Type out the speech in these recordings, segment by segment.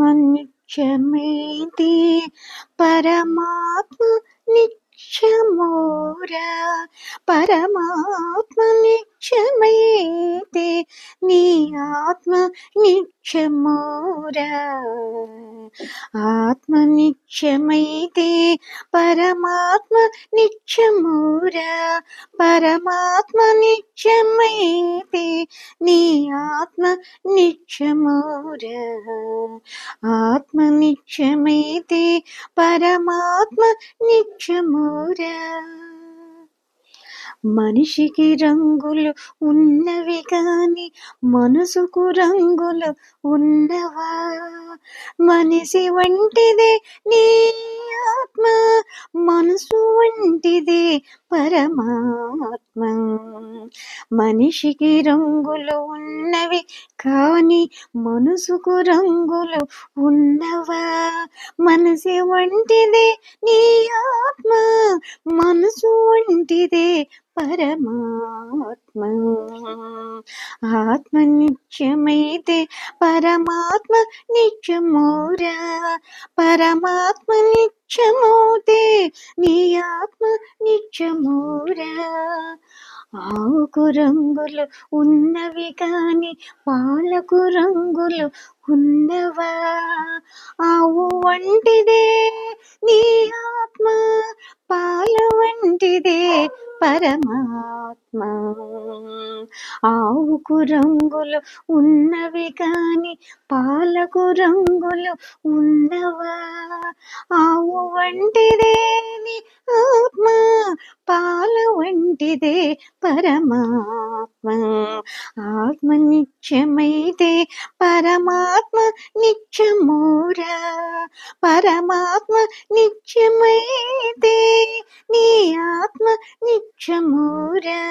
నిత్యమైతే పరమాత్మ నిత్యమోరా. పరమాత్మ నిత్యమైతే నీ ఆత్మ నిత్యమోరా. ఆత్మ నిత్యమైతే పరమాత్మ నిత్యమోరా. పరమాత్మ నిత్యమైతే నీ ఆత్మ నిత్యమోరా. ఆత్మ నిత్యమైతే పరమాత్మ నిత్యమోరా. మనిషికి రంగులు ఉన్నవి కాని మనసుకు రంగులు ఉన్నవా? మనిషి వంటిదే నీ ఆత్మ, మనసు వంటిదే పరమాత్మ. మనిషికి రంగులు ఉన్నవి కాని మనసుకు రంగులు ఉన్నవా? మనసి వంటిదే నీ ఆత్మ, మనసు వంటిదే పరమాత్మ. ఆత్మ నిత్యమైతే పరమాత్మ నిత్యమోరా. పరమాత్మ నిత్యమోతే నీ ఆత్మ నిత్యమోరా. ఆవుకు రంగులు ఉన్నవి కాని పాలకు రంగులు ఉన్నవా? ఆవు వంటిదే నీ ఆత్మ, పాల వంటిదే పరమాత్మ. ఆవుకు రంగులు ఉన్నవి కాని పాలకు రంగులు ఉన్నవా? ఆవు వంటిదే నీ ఆత్మ, పాల వంటిదే పరమాత్మ. ఆత్మ నిత్యమైతే పరమాత్మ నిత్యమోరా. పరమాత్మ నిత్యమైతే నీ ఆత్మ నిత్యమోరా.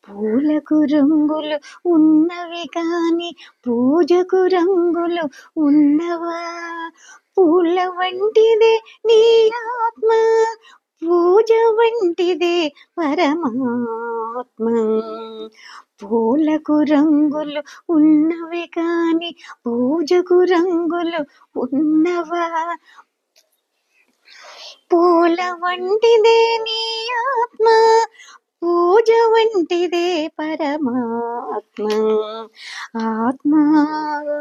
పూలకు రంగులు ఉన్నవి కాని పూజకు రంగులు ఉన్నవా? పూల వంటిదే నీ ఆత్మ, పూజ వంటిదే పరమాత్మ. పూలకు రంగులు ఉన్నవి కాని పూజకు రంగులు ఉన్నవా? పూల వంటిదే నీ ఆత్మ, పూజ వంటిదే పరమాత్మ. ఆత్మ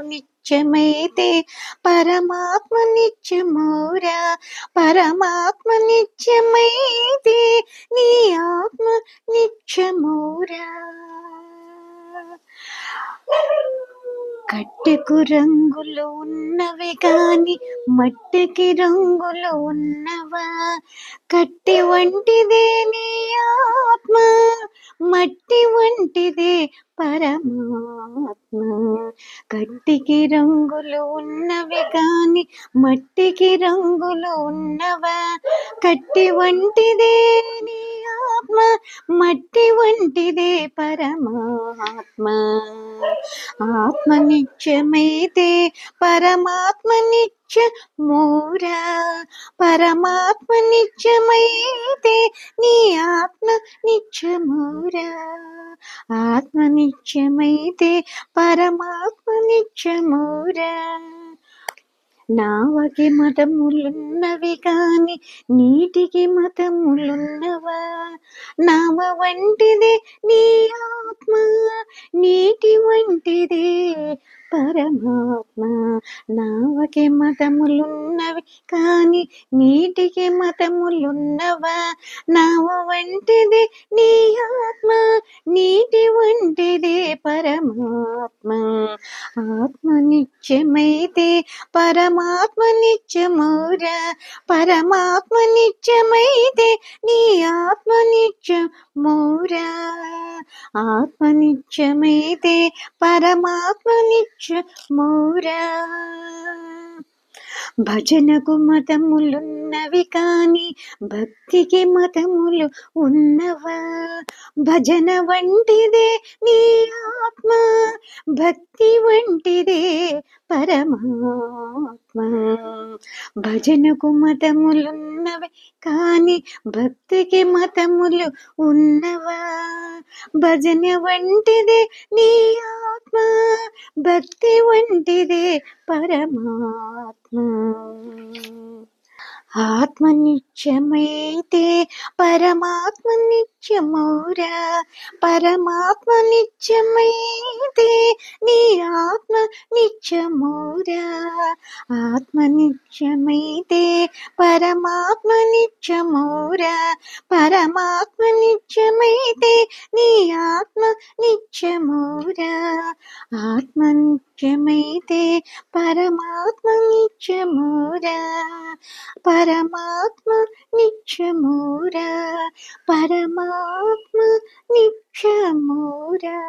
నిత్యమైతే పరమాత్మ నిత్యమోరా. పరమాత్మ నిత్యమైతే నీ ఆత్మ నిత్యమోరా. కట్టెకు రంగులు ఉన్నవి కాని మట్టికి రంగులు ఉన్నవా? కట్టె వంటిదే నీ ఆత్మ, మట్టి వంటిదే పరమాత్మ. కట్టికి రంగులు ఉన్నవి కాని మట్టికి రంగులు ఉన్నవా? కట్టి వంటిదే నీ ఆత్మ, మట్టి వంటిదే పరమాత్మ. ఆత్మ నిత్యమైతే పరమాత్మ నిత్యమోరా. పరమాత్మ నిత్యమైతే నీ ఆత్మ నిత్యమోరా. ఆత్మ నిత్యమైతే పరమాత్మ నిత్యమోరా. నావకి మతములున్నవి కాని నీటికి మతములున్నవా? నావ వంటిదే నీ ఆత్మ, నీటి వంటిదే పరమాత్మ. నావకి మతములున్నవి కాని నీటికి మతములున్నవా? నావ వంటిదే నీ ఆత్మ, నీటి వంటిదే పరమాత్మ. ఆత్మ నిత్యమైతే పరమాత్మ నిత్యమోరా. పరమాత్మ నిత్యమైతే నీ ఆత్మ నిత్యమోరా. ఆత్మ నిత్యమైతే పరమాత్మ నిత్యమోరా. భజనకు మతములున్నవి కాని భక్తికి మతములు ఉన్నవా? భజన వంటిదే నీ ఆత్మ, భక్తి వంటిదే పరమాత్మ. భజనకు మతములున్నవి కాని భక్తికి మతములు ఉన్నవా? భజన వంటిదే నీ ఆత్మ, భక్తి వంటిదే పరమాత్మ. ఆత్మ నిత్యమైతే పరమాత్మ నిత్యమౌరా, పరమాత్మ నిత్యమైతే నీ ఆత్మ నిత్యమౌరా. ఆత్మ నిత్యమైతే పరమాత్మ నిత్యమౌరా, పరమాత్మ నిత్యమైతే నీ ఆత్మ నిత్యమౌరా. ఆత్మ నిత్యమైతే పరమాత్మ నిత్యమౌరా, పరమాత్మ నిత్యమూరా, పరమాత్మ నిత్యమూరా.